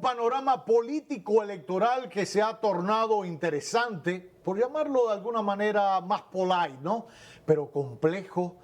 panorama político electoral que se ha tornado interesante, por llamarlo de alguna manera más polite, ¿no? Pero complejo,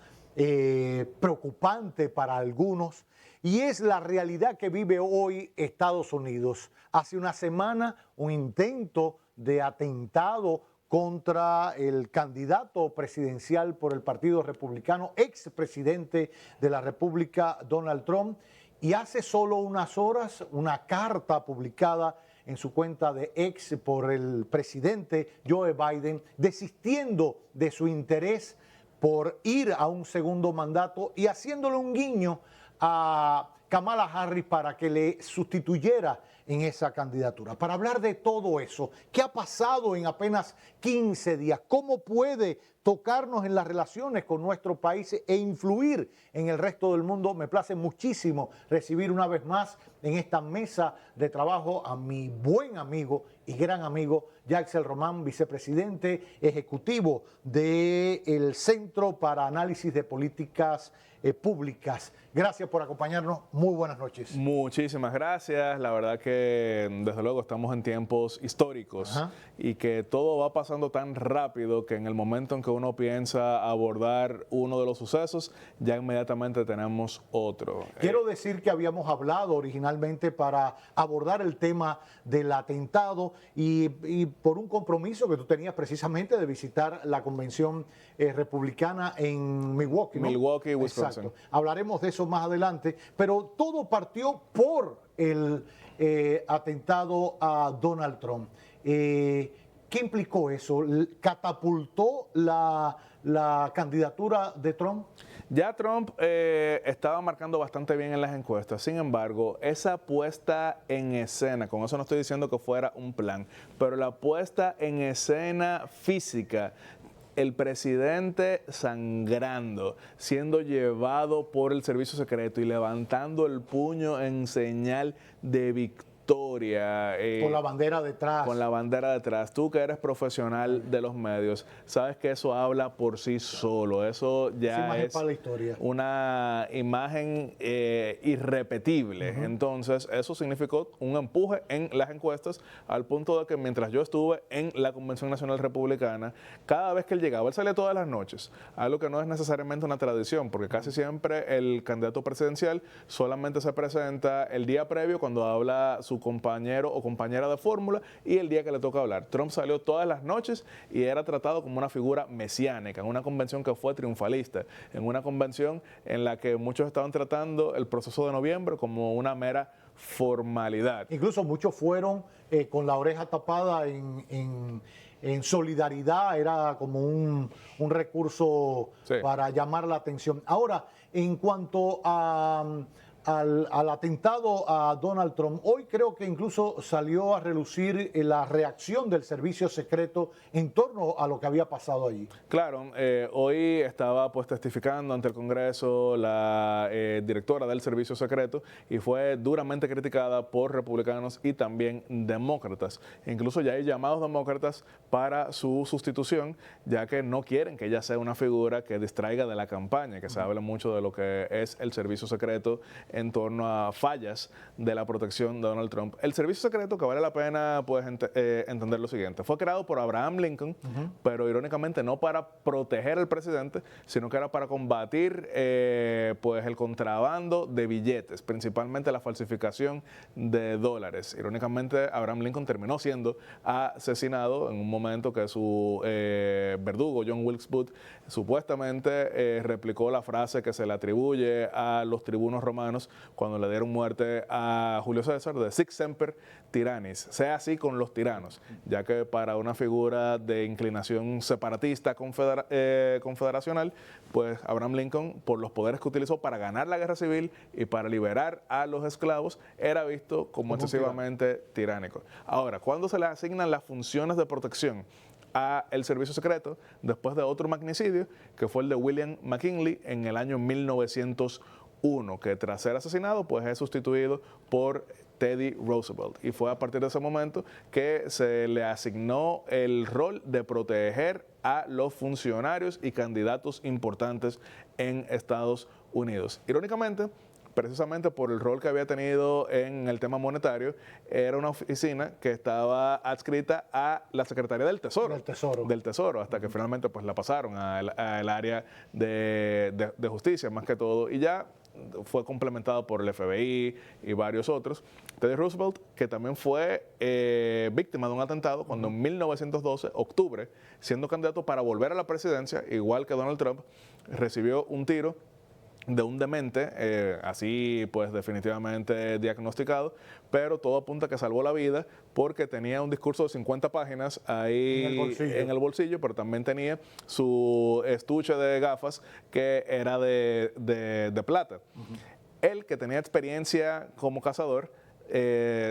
preocupante para algunos, y es la realidad que vive hoy Estados Unidos. Hace una semana, un intento de atentado contra el candidato presidencial por el Partido Republicano, expresidente de la República, Donald Trump, y hace solo unas horas una carta publicada en su cuenta de X por el presidente Joe Biden, desistiendo de su interés por ir a un segundo mandato y haciéndole un guiño a Kamala Harris para que le sustituyera en esa candidatura. Para hablar de todo eso, ¿qué ha pasado en apenas 15 días? ¿Cómo puede tocarnos en las relaciones con nuestro país e influir en el resto del mundo? Me place muchísimo recibir una vez más en esta mesa de trabajo a mi buen amigo y gran amigo Yaxel Román, vicepresidente ejecutivo del Centro para Análisis de Políticas Públicas. Gracias por acompañarnos. Muy buenas noches. Muchísimas gracias. La verdad que desde luego estamos en tiempos históricos. Ajá. Y que todo va pasando tan rápido que en el momento en que uno piensa abordar uno de los sucesos, ya inmediatamente tenemos otro. Quiero decir que habíamos hablado originalmente para abordar el tema del atentado y por un compromiso que tú tenías precisamente de visitar la convención republicana en Milwaukee, ¿no? Milwaukee, Wisconsin. Exacto. Hablaremos de eso más adelante, pero todo partió por el atentado a Donald Trump. ¿Qué implicó eso? ¿Catapultó la candidatura de Trump? Ya Trump estaba marcando bastante bien en las encuestas. Sin embargo, esa puesta en escena, con eso no estoy diciendo que fuera un plan, pero la puesta en escena física, el presidente sangrando, siendo llevado por el servicio secreto y levantando el puño en señal de victoria. Con la bandera detrás. Con la bandera detrás. Tú que eres profesional de los medios, sabes que eso habla por sí solo. Eso ya es para la historia. Una imagen irrepetible. Entonces, eso significó un empuje en las encuestas al punto de que mientras yo estuve en la Convención Nacional Republicana, cada vez que él llegaba, él salía todas las noches, algo que no es necesariamente una tradición, porque casi siempre el candidato presidencial solamente se presenta el día previo cuando habla su compañero o compañera de fórmula y el día que le toca hablar. Trump salió todas las noches y era tratado como una figura mesiánica, en una convención que fue triunfalista, en una convención en la que muchos estaban tratando el proceso de noviembre como una mera formalidad. Incluso muchos fueron con la oreja tapada en solidaridad, era como un recurso para llamar la atención. Ahora, en cuanto al atentado a Donald Trump, hoy creo que incluso salió a relucir la reacción del servicio secreto en torno a lo que había pasado allí. Claro, hoy estaba pues testificando ante el Congreso la directora del servicio secreto y fue duramente criticada por republicanos y también demócratas. Incluso ya hay llamados demócratas para su sustitución, ya que no quieren que ella sea una figura que distraiga de la campaña, que se habla mucho de lo que es el servicio secreto en torno a fallas de la protección de Donald Trump. El servicio secreto, que vale la pena pues, entender lo siguiente, fue creado por Abraham Lincoln, pero irónicamente no para proteger al presidente, sino que era para combatir pues, el contrabando de billetes, principalmente la falsificación de dólares. Irónicamente, Abraham Lincoln terminó siendo asesinado en un momento que su verdugo, John Wilkes Booth, supuestamente replicó la frase que se le atribuye a los tribunos romanos cuando le dieron muerte a Julio César, de Sic Semper Tyrannis, sea así con los tiranos, ya que para una figura de inclinación separatista confederacional, pues Abraham Lincoln, por los poderes que utilizó para ganar la guerra civil y para liberar a los esclavos, era visto como excesivamente tiránico. Ahora, ¿cuándo se le asignan las funciones de protección a el servicio secreto? Después de otro magnicidio, que fue el de William McKinley en el año 1901, que tras ser asesinado, pues es sustituido por Teddy Roosevelt. Y fue a partir de ese momento que se le asignó el rol de proteger a los funcionarios y candidatos importantes en Estados Unidos. Irónicamente, precisamente por el rol que había tenido en el tema monetario. Era una oficina que estaba adscrita a la Secretaría del Tesoro. Del Tesoro, hasta que finalmente pues la pasaron al área de justicia, más que todo, y ya fue complementado por el FBI y varios otros. Teddy Roosevelt, que también fue víctima de un atentado cuando en 1912, octubre, siendo candidato para volver a la presidencia, igual que Donald Trump, recibió un tiro de un demente, así pues definitivamente diagnosticado, pero todo apunta a que salvó la vida porque tenía un discurso de 50 páginas ahí en el bolsillo, pero también tenía su estuche de gafas que era de plata. Él, que tenía experiencia como cazador,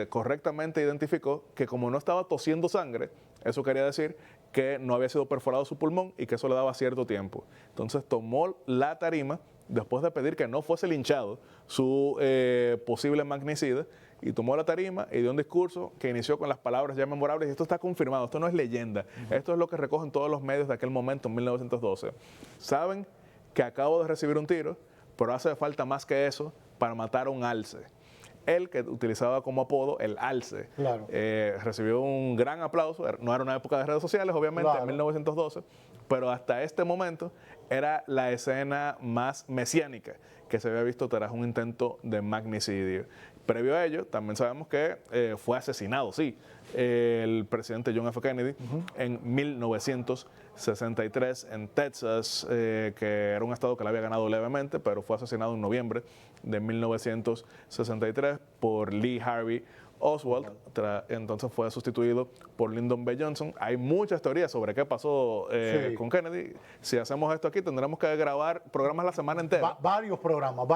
correctamente identificó que como no estaba tosiendo sangre, eso quería decir que no había sido perforado su pulmón y que eso le daba cierto tiempo. Entonces tomó la tarima, después de pedir que no fuese linchado su posible magnicida, y tomó la tarima y dio un discurso que inició con las palabras ya memorables, y esto está confirmado, esto no es leyenda, esto es lo que recogen todos los medios de aquel momento, en 1912. Saben que acabo de recibir un tiro, pero hace falta más que eso para matar a un alce. Él, que utilizaba como apodo el alce, claro. Recibió un gran aplauso. No era una época de redes sociales, obviamente, claro, en 1912, pero hasta este momento era la escena más mesiánica que se había visto tras un intento de magnicidio. Previo a ello, también sabemos que fue asesinado, sí, el presidente John F. Kennedy en 1963 en Texas, que era un estado que le había ganado levemente, pero fue asesinado en noviembre de 1963 por Lee Harvey Oswald. Entonces fue sustituido por Lyndon B. Johnson. Hay muchas teorías sobre qué pasó con Kennedy. Si hacemos esto aquí, tendremos que grabar programas la semana entera. Varios programas.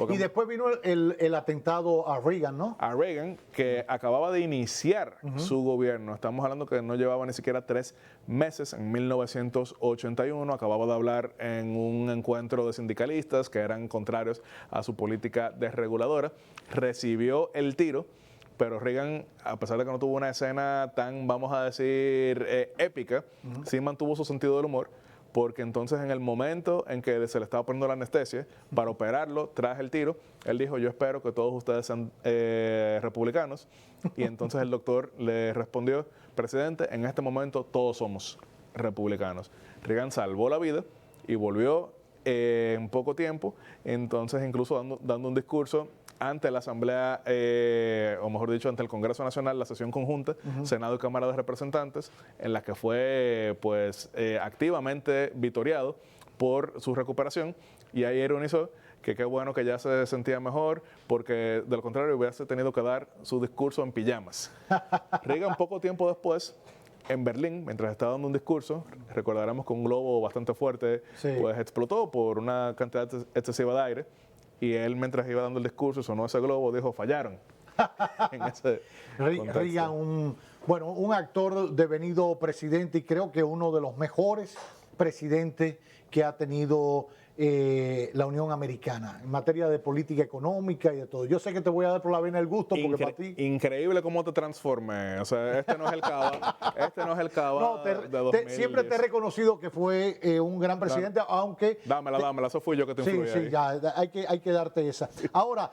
Y después vino el atentado a Reagan, ¿no? A Reagan, que acababa de iniciar su gobierno. Estamos hablando que no llevaba ni siquiera 3 meses. En 1981 acababa de hablar en un encuentro de sindicalistas que eran contrarios a su política desreguladora. Recibió el tiro, pero Reagan, a pesar de que no tuvo una escena tan, vamos a decir, épica, sí mantuvo su sentido del humor, porque entonces en el momento en que se le estaba poniendo la anestesia para operarlo tras el tiro, él dijo: yo espero que todos ustedes sean republicanos, y entonces el doctor le respondió: presidente, en este momento todos somos republicanos. Reagan salvó la vida y volvió en poco tiempo, entonces incluso dando un discurso ante la Asamblea, o mejor dicho, ante el Congreso Nacional, la sesión conjunta, Senado y Cámara de Representantes, en la que fue pues activamente vitoriado por su recuperación, y ahí ironizó que qué bueno que ya se sentía mejor, porque de lo contrario hubiese tenido que dar su discurso en pijamas. Reagan, poco tiempo después, en Berlín, mientras estaba dando un discurso, recordaremos que un globo bastante fuerte pues explotó por una cantidad excesiva de aire, y él, mientras iba dando el discurso, sonó ese globo, dijo: fallaron. En ese Reagan, un actor devenido presidente, y creo que uno de los mejores presidentes que ha tenido la Unión Americana en materia de política económica y de todo. Yo sé que te voy a dar por la vena el gusto, porque para ti... Increíble cómo te transformé. O sea, este no es el Cava de 2010. Siempre te he reconocido que fue un gran presidente, aunque... Dámela, eso fui yo que te influí ahí. Ya, hay que darte esa. Ahora,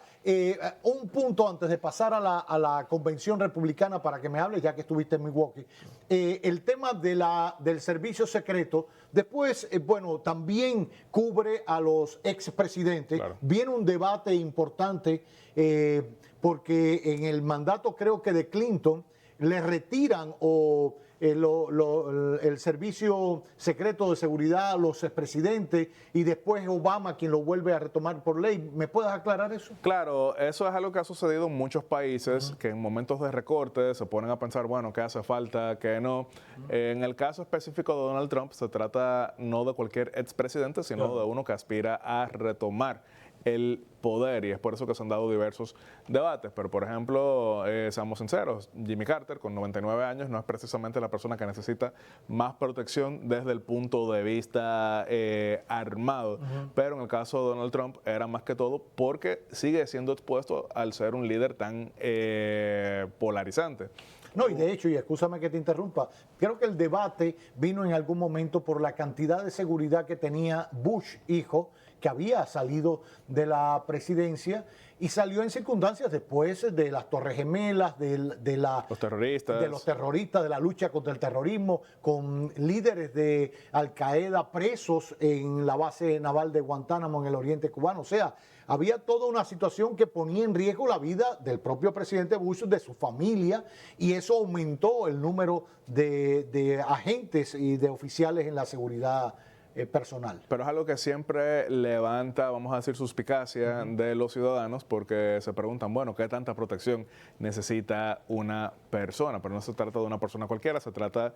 un punto antes de pasar a la convención republicana, para que me hables, ya que estuviste en Milwaukee. El tema del servicio secreto, después, también cubre a los expresidentes. Claro. Viene un debate importante porque en el mandato, creo que de Clinton, le retiran el servicio secreto de seguridad a los expresidentes, y después Obama quien lo vuelve a retomar por ley. ¿Me puedes aclarar eso? Claro, eso es algo que ha sucedido en muchos países, que en momentos de recorte se ponen a pensar, bueno, ¿qué hace falta? ¿Qué no? En el caso específico de Donald Trump, se trata no de cualquier expresidente, sino de uno que aspira a retomar el poder, y es por eso que se han dado diversos debates. Pero, por ejemplo, seamos sinceros, Jimmy Carter, con 99 años, no es precisamente la persona que necesita más protección desde el punto de vista armado. Pero en el caso de Donald Trump era más que todo porque sigue siendo expuesto al ser un líder tan polarizante. No, y de hecho, y excúsame que te interrumpa, creo que el debate vino en algún momento por la cantidad de seguridad que tenía Bush, hijo, que había salido de la presidencia y salió en circunstancias después de las Torres Gemelas, Los terroristas. de los terroristas, de la lucha contra el terrorismo, con líderes de Al Qaeda presos en la base naval de Guantánamo en el oriente cubano. O sea, había toda una situación que ponía en riesgo la vida del propio presidente Bush, de su familia, y eso aumentó el número de agentes y de oficiales en la seguridad personal. Pero es algo que siempre levanta, vamos a decir, suspicacia de los ciudadanos porque se preguntan, bueno, ¿qué tanta protección necesita una persona? Pero no se trata de una persona cualquiera, se trata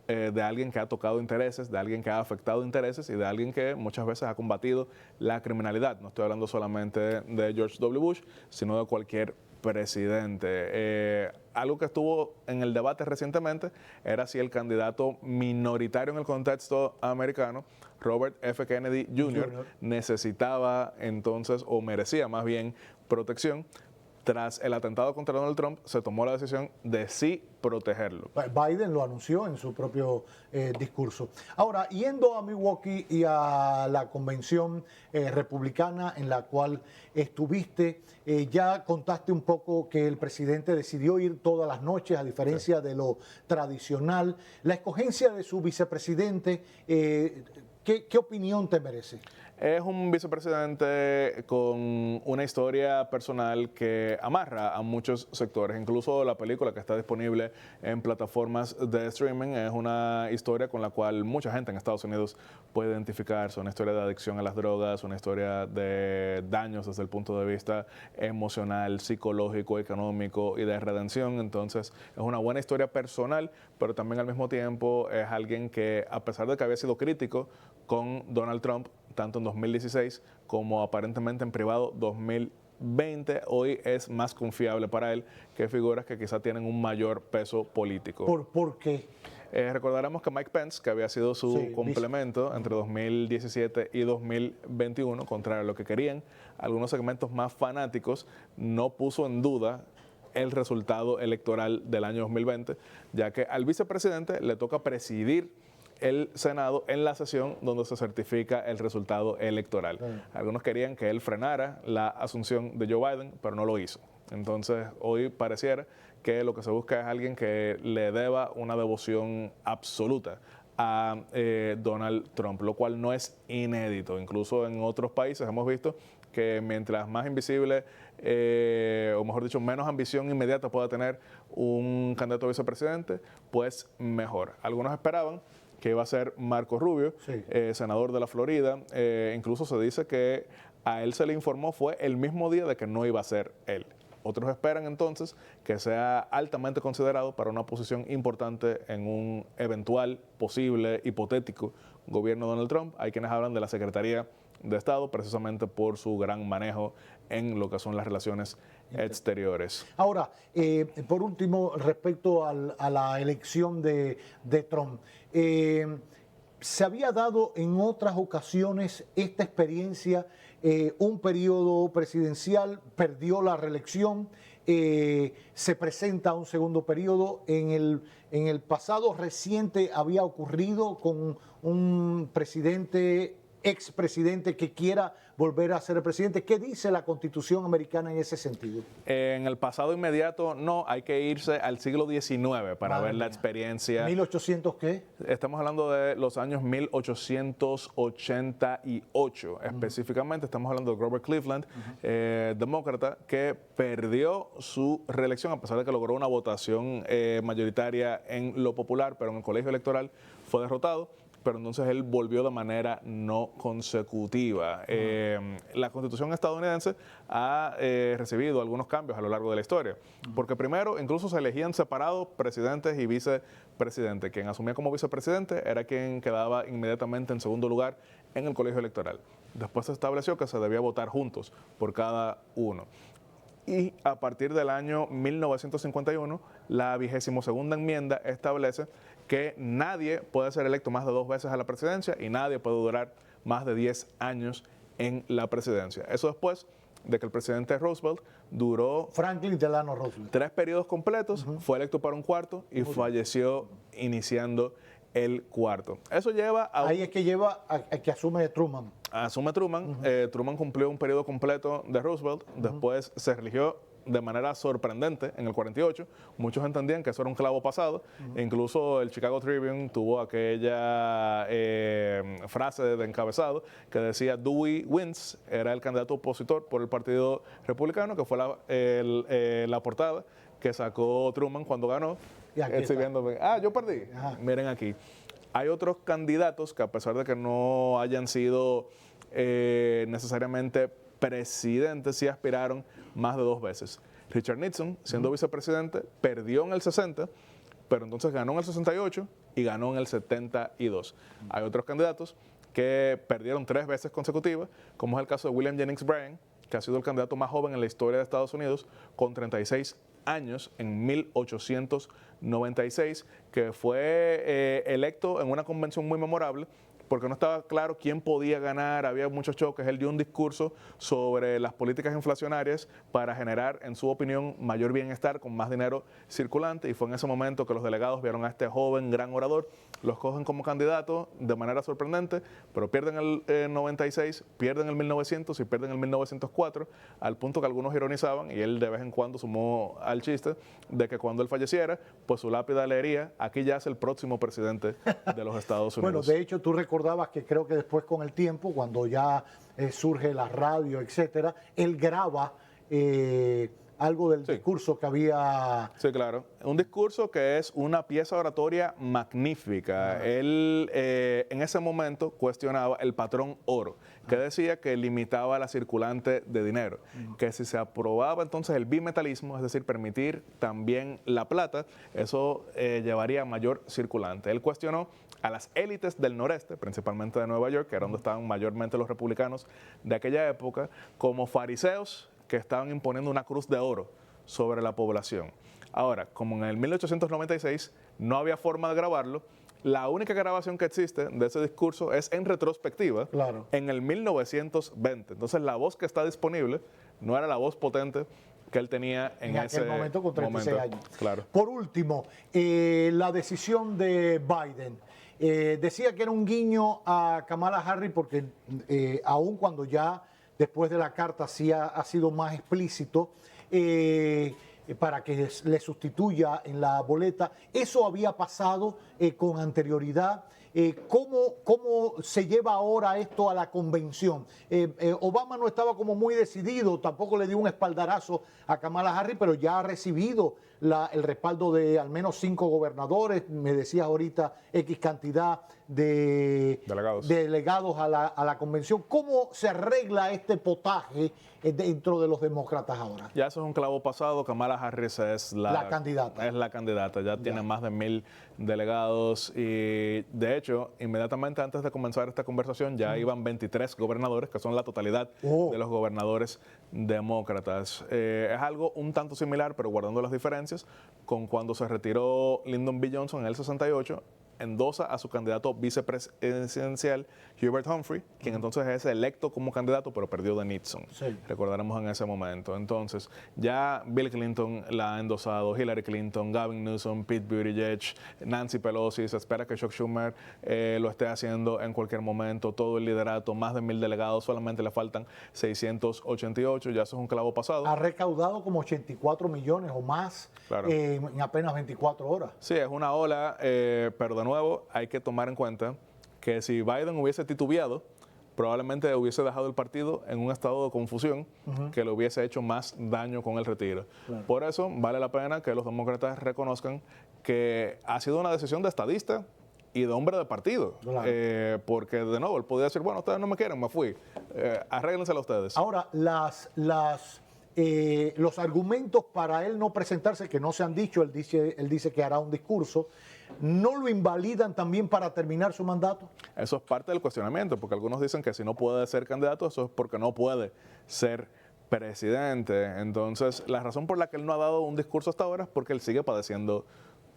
de alguien que ha tocado intereses, de alguien que ha afectado intereses y de alguien que muchas veces ha combatido la criminalidad. No estoy hablando solamente de George W. Bush, sino de cualquier presidente. Algo que estuvo en el debate recientemente era si el candidato minoritario en el contexto americano, Robert F. Kennedy Jr., necesitaba entonces, o merecía más bien, protección. Tras el atentado contra Donald Trump, se tomó la decisión de sí protegerlo. Biden lo anunció en su propio discurso. Ahora, yendo a Milwaukee y a la convención republicana en la cual estuviste, ya contaste un poco que el presidente decidió ir todas las noches, a diferencia de lo tradicional. La escogencia de su vicepresidente, ¿qué opinión te merece? Es un vicepresidente con una historia personal que amarra a muchos sectores. Incluso la película que está disponible en plataformas de streaming es una historia con la cual mucha gente en Estados Unidos puede identificarse. Una historia de adicción a las drogas, una historia de daños desde el punto de vista emocional, psicológico, económico y de redención. Entonces es una buena historia personal, pero también al mismo tiempo es alguien que, a pesar de que había sido crítico con Donald Trump, tanto en 2016 como aparentemente en privado 2020, hoy es más confiable para él que figuras que quizá tienen un mayor peso político. ¿Por qué? Recordaremos que Mike Pence, que había sido su complemento entre 2017 y 2021, contrario a lo que querían algunos segmentos más fanáticos, no puso en duda el resultado electoral del año 2020, ya que al vicepresidente le toca presidir el Senado en la sesión donde se certifica el resultado electoral. Algunos querían que él frenara la asunción de Joe Biden, pero no lo hizo. Entonces, hoy pareciera que lo que se busca es alguien que le deba una devoción absoluta a Donald Trump, lo cual no es inédito. Incluso en otros países hemos visto que mientras más invisible, o mejor dicho, menos ambición inmediata pueda tener un candidato a vicepresidente, pues mejor. Algunos esperaban que iba a ser Marco Rubio, senador de la Florida. Incluso se dice que a él se le informó fue el mismo día de que no iba a ser él. Otros esperan entonces que sea altamente considerado para una posición importante en un eventual, posible, hipotético gobierno de Donald Trump. Hay quienes hablan de la Secretaría de Estado precisamente por su gran manejo en lo que son las relaciones exteriores. Ahora, por último, respecto a la elección de Trump, se había dado en otras ocasiones esta experiencia, un periodo presidencial, perdió la reelección, se presenta a un segundo periodo. En el pasado reciente había ocurrido con un expresidente que quiera volver a ser el presidente. ¿Qué dice la Constitución americana en ese sentido? En el pasado inmediato no, hay que irse al siglo XIX para ver la experiencia. ¿1800 qué? Estamos hablando de los años 1888. Específicamente estamos hablando de Grover Cleveland, demócrata, que perdió su reelección a pesar de que logró una votación mayoritaria en lo popular, pero en el colegio electoral fue derrotado. Pero entonces él volvió de manera no consecutiva. La Constitución estadounidense ha recibido algunos cambios a lo largo de la historia, porque primero incluso se elegían separados presidentes y vicepresidentes. Quien asumía como vicepresidente era quien quedaba inmediatamente en segundo lugar en el colegio electoral. Después se estableció que se debía votar juntos por cada uno. Y a partir del año 1951, la 22ª enmienda establece que nadie puede ser electo más de 2 veces a la presidencia y nadie puede durar más de 10 años en la presidencia. Eso después de que el presidente Roosevelt duró Franklin Delano Roosevelt. 3 periodos completos, fue electo para un cuarto y falleció iniciando el cuarto. Eso lleva a... Ahí es que lleva a que asume Truman. Asume Truman. Truman cumplió un periodo completo de Roosevelt. Después se religió de manera sorprendente en el 48. Muchos entendían que eso era un clavo pasado. Incluso el Chicago Tribune tuvo aquella frase de encabezado que decía Dewey wins, era el candidato opositor por el Partido Republicano, que fue la portada que sacó Truman cuando ganó. Y aquí Estoy está. viendo, yo perdí. Ajá. Miren aquí. Hay otros candidatos que, a pesar de que no hayan sido necesariamente presidentes, sí aspiraron más de 2 veces. Richard Nixon, siendo vicepresidente, perdió en el 60, pero entonces ganó en el 68 y ganó en el 72. Hay otros candidatos que perdieron 3 veces consecutivas, como es el caso de William Jennings Bryan, que ha sido el candidato más joven en la historia de Estados Unidos, con 36 años en 1896, que fue electo en una convención muy memorable, porque no estaba claro quién podía ganar, había muchos choques. Él dio un discurso sobre las políticas inflacionarias para generar, en su opinión, mayor bienestar con más dinero circulante, y fue en ese momento que los delegados vieron a este joven gran orador, los cogen como candidato de manera sorprendente, pero pierden el 96, pierden el 1900 y pierden el 1904, al punto que algunos ironizaban, y él de vez en cuando sumó al chiste, de que cuando él falleciera, pues su lápida leería: aquí yace el próximo presidente de los Estados Unidos. Bueno, de hecho, tú recordabas que creo que después con el tiempo, cuando ya surge la radio, etcétera, él graba algo del discurso que había. Sí, claro. Un discurso que es una pieza oratoria magnífica. Él en ese momento cuestionaba el patrón oro, que decía que limitaba la circulante de dinero, que si se aprobaba entonces el bimetalismo, es decir, permitir también la plata, eso llevaría a mayor circulante. Él cuestionó a las élites del noreste, principalmente de Nueva York, que era donde estaban mayormente los republicanos de aquella época, como fariseos que estaban imponiendo una cruz de oro sobre la población. Ahora, como en el 1896 no había forma de grabarlo, la única grabación que existe de ese discurso es en retrospectiva, Claro. en el 1920. Entonces, la voz que está disponible no era la voz potente que él tenía en ese aquel momento con 36 momento. años. Claro. Por último, la decisión de Biden. Decía que era un guiño a Kamala Harris porque aun cuando ya después de la carta sí ha sido más explícito para que le sustituya en la boleta, eso había pasado con anterioridad. ¿Cómo se lleva ahora esto a la convención? Obama no estaba como muy decidido, tampoco le dio un espaldarazo a Kamala Harris, pero ya ha recibido el respaldo de al menos 5 gobernadores, me decías ahorita X cantidad de delegados a la convención. ¿Cómo se arregla este potaje dentro de los demócratas ahora? Ya eso es un clavo pasado. Kamala Harris es la candidata. Es la candidata, ya tiene más de 1000 delegados y de hecho, inmediatamente antes de comenzar esta conversación ya iban 23 gobernadores, que son la totalidad de los gobernadores demócratas. Es algo un tanto similar, pero guardando las diferencias, con cuando se retiró Lyndon B. Johnson en el 68, endosa a su candidato vicepresidencial Hubert Humphrey, quien entonces es electo como candidato, pero perdió de Nixon. Sí. Recordaremos en ese momento. Entonces, ya Bill Clinton la ha endosado, Hillary Clinton, Gavin Newsom, Pete Buttigieg, Nancy Pelosi, se espera que Chuck Schumer lo esté haciendo en cualquier momento, todo el liderato, más de 1000 delegados, solamente le faltan 688, ya eso es un clavo pasado. Ha recaudado como 84 millones o más en apenas 24 horas. Sí, es una ola, pero de nuevo hay que tomar en cuenta que si Biden hubiese titubeado, probablemente hubiese dejado el partido en un estado de confusión que le hubiese hecho más daño con el retiro. Claro. Por eso vale la pena que los demócratas reconozcan que ha sido una decisión de estadista y de hombre de partido. Claro. Porque de nuevo él podía decir, bueno, ustedes no me quieren, me fui, arréglensela ustedes. Ahora, los argumentos para él no presentarse, que no se han dicho, él dice que hará un discurso, ¿no lo invalidan también para terminar su mandato? Eso es parte del cuestionamiento, porque algunos dicen que si no puede ser candidato, eso es porque no puede ser presidente. Entonces, la razón por la que él no ha dado un discurso hasta ahora es porque él sigue padeciendo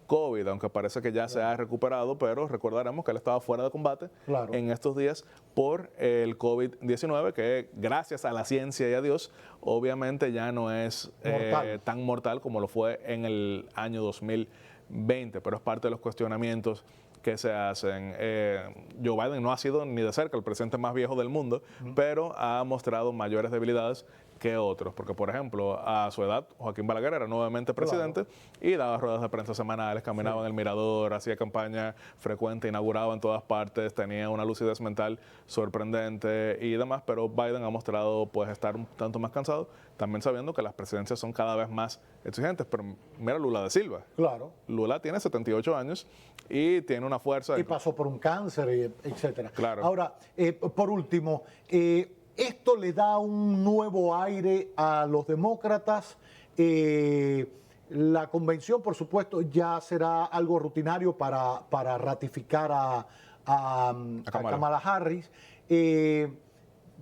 COVID, aunque parece que ya se ha recuperado, pero recordaremos que él estaba fuera de combate en estos días por el COVID-19, que gracias a la ciencia y a Dios, obviamente ya no es tan mortal como lo fue en el año 2020, pero es parte de los cuestionamientos que se hacen. Joe Biden no ha sido ni de cerca el presidente más viejo del mundo, pero ha mostrado mayores debilidades que otros, porque por ejemplo a su edad Joaquín Balaguer era nuevamente presidente y daba ruedas de prensa semanales, caminaba en el mirador, hacía campaña frecuente, inauguraba en todas partes, tenía una lucidez mental sorprendente y demás, pero Biden ha mostrado pues estar un tanto más cansado, también sabiendo que las presidencias son cada vez más exigentes, pero mira Lula da Silva. Lula tiene 78 años y tiene una fuerza. Y pasó por un cáncer, etcétera. Claro. Ahora, por último, esto le da un nuevo aire a los demócratas. La convención, por supuesto, ya será algo rutinario para ratificar a Kamala Harris.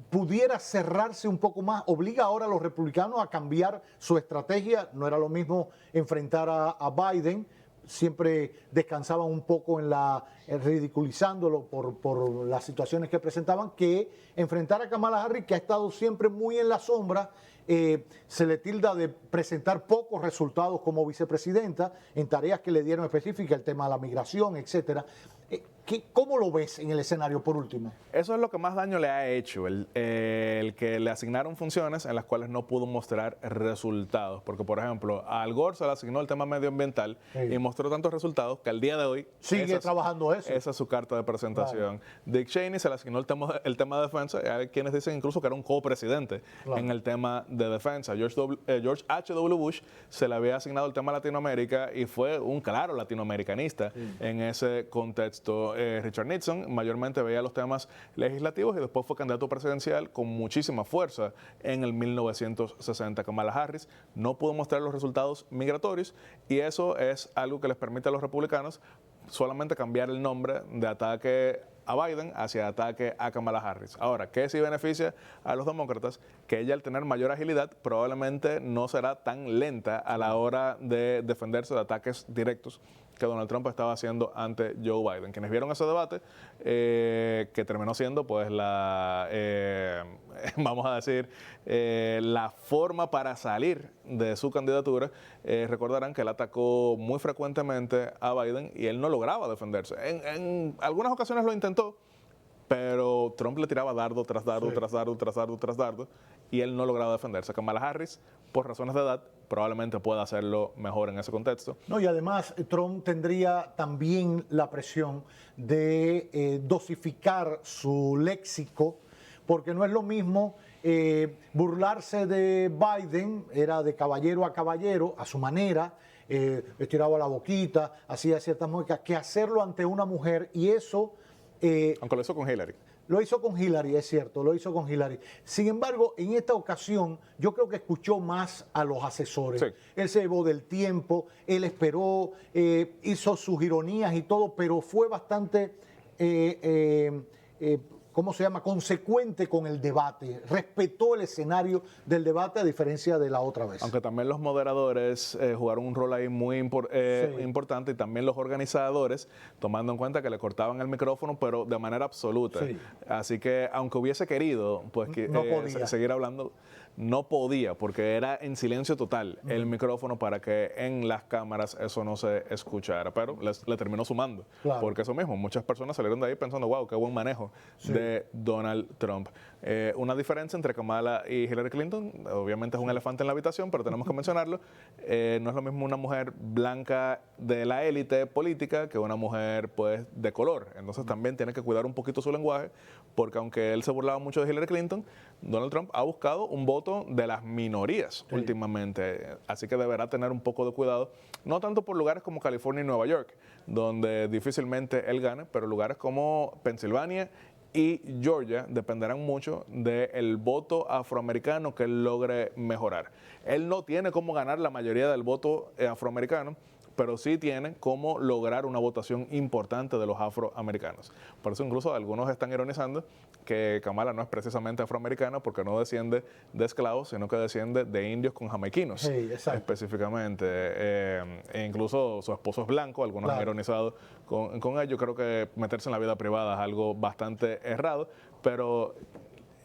Pudiera cerrarse un poco más, obliga ahora a los republicanos a cambiar su estrategia. No era lo mismo enfrentar a Biden, siempre descansaban un poco ridiculizándolo por las situaciones que presentaban, que enfrentar a Kamala Harris, que ha estado siempre muy en la sombra. Se le tilda de presentar pocos resultados como vicepresidenta en tareas que le dieron específicas, el tema de la migración, etcétera. ¿Cómo lo ves en el escenario, por último? Eso es lo que más daño le ha hecho, el que le asignaron funciones en las cuales no pudo mostrar resultados. Porque, por ejemplo, a Al Gore se le asignó el tema medioambiental y mostró tantos resultados que al día de hoy sigue trabajando eso. Esa es su carta de presentación. Dick Cheney se le asignó el tema de defensa. Hay quienes dicen incluso que era un copresidente en el tema de defensa. George H.W. Bush se le había asignado el tema Latinoamérica y fue un claro latinoamericanista en ese contexto. Richard Nixon mayormente veía los temas legislativos y después fue candidato presidencial con muchísima fuerza en el 1960. Kamala Harris no pudo mostrar los resultados migratorios y eso es algo que les permite a los republicanos solamente cambiar el nombre de ataque a Biden hacia ataque a Kamala Harris. Ahora, ¿qué sí beneficia a los demócratas? Que ella, al tener mayor agilidad, probablemente no será tan lenta a la hora de defenderse de ataques directos que Donald Trump estaba haciendo ante Joe Biden. Quienes vieron ese debate, que terminó siendo pues vamos a decir, la forma para salir de su candidatura, recordarán que él atacó muy frecuentemente a Biden y él no lograba defenderse. En algunas ocasiones lo intentó, pero Trump le tiraba dardo tras dardo, tras dardo, tras dardo, tras dardo, y él no lograba defenderse. Kamala Harris, por razones de edad, probablemente pueda hacerlo mejor en ese contexto. No, y además Trump tendría también la presión de dosificar su léxico, porque no es lo mismo burlarse de Biden, era de caballero a caballero, a su manera, estiraba la boquita, hacía ciertas muecas, que hacerlo ante una mujer, y eso... aunque lo hizo con Hillary. Lo hizo con Hillary, es cierto, lo hizo con Hillary. Sin embargo, en esta ocasión, yo creo que escuchó más a los asesores. Sí. Él se llevó del tiempo, él esperó, hizo sus ironías y todo, pero fue bastante, ¿cómo se llama?, consecuente con el debate. Respetó el escenario del debate a diferencia de la otra vez. Aunque también los moderadores jugaron un rol ahí muy importante, y también los organizadores, tomando en cuenta que le cortaban el micrófono, pero de manera absoluta. Sí. Así que aunque hubiese querido pues, seguir hablando, no podía, porque era en silencio total el micrófono para que en las cámaras eso no se escuchara, pero le terminó sumando, porque eso mismo, muchas personas salieron de ahí pensando, wow, qué buen manejo de Donald Trump. Una diferencia entre Kamala y Hillary Clinton, obviamente es un elefante en la habitación, pero tenemos que mencionarlo, no es lo mismo una mujer blanca de la élite política que una mujer pues de color, entonces también tiene que cuidar un poquito su lenguaje, porque aunque él se burlaba mucho de Hillary Clinton, Donald Trump ha buscado un voto de las minorías últimamente, así que deberá tener un poco de cuidado, no tanto por lugares como California y Nueva York, donde difícilmente él gane, pero lugares como Pensilvania y Georgia dependerán mucho del voto afroamericano que él logre mejorar. Él no tiene cómo ganar la mayoría del voto afroamericano, pero sí tiene cómo lograr una votación importante de los afroamericanos. Por eso incluso algunos están ironizando que Kamala no es precisamente afroamericana porque no desciende de esclavos, sino que desciende de indios con jamaiquinos, específicamente. E incluso su esposo es blanco, algunos han ironizado con ello. Creo que meterse en la vida privada es algo bastante errado, pero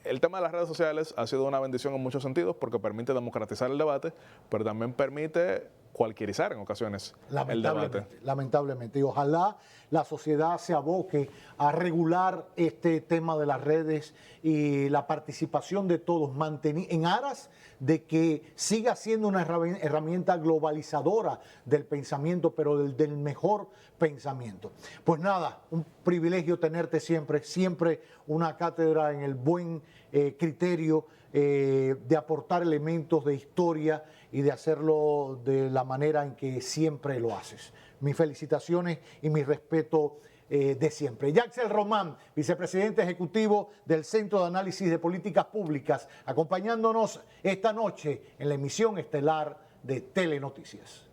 el tema de las redes sociales ha sido una bendición en muchos sentidos porque permite democratizar el debate, pero también permite cualquierizar en ocasiones el debate. Lamentablemente. Y ojalá la sociedad se aboque a regular este tema de las redes y la participación de todos, en aras de que siga siendo una herramienta globalizadora del pensamiento, pero del mejor pensamiento. Pues nada, un privilegio tenerte siempre, siempre una cátedra en el buen criterio de aportar elementos de historia y de hacerlo de la manera en que siempre lo haces. Mis felicitaciones y mi respeto de siempre. Yaxel Román, vicepresidente ejecutivo del Centro de Análisis de Políticas Públicas, acompañándonos esta noche en la emisión estelar de Telenoticias.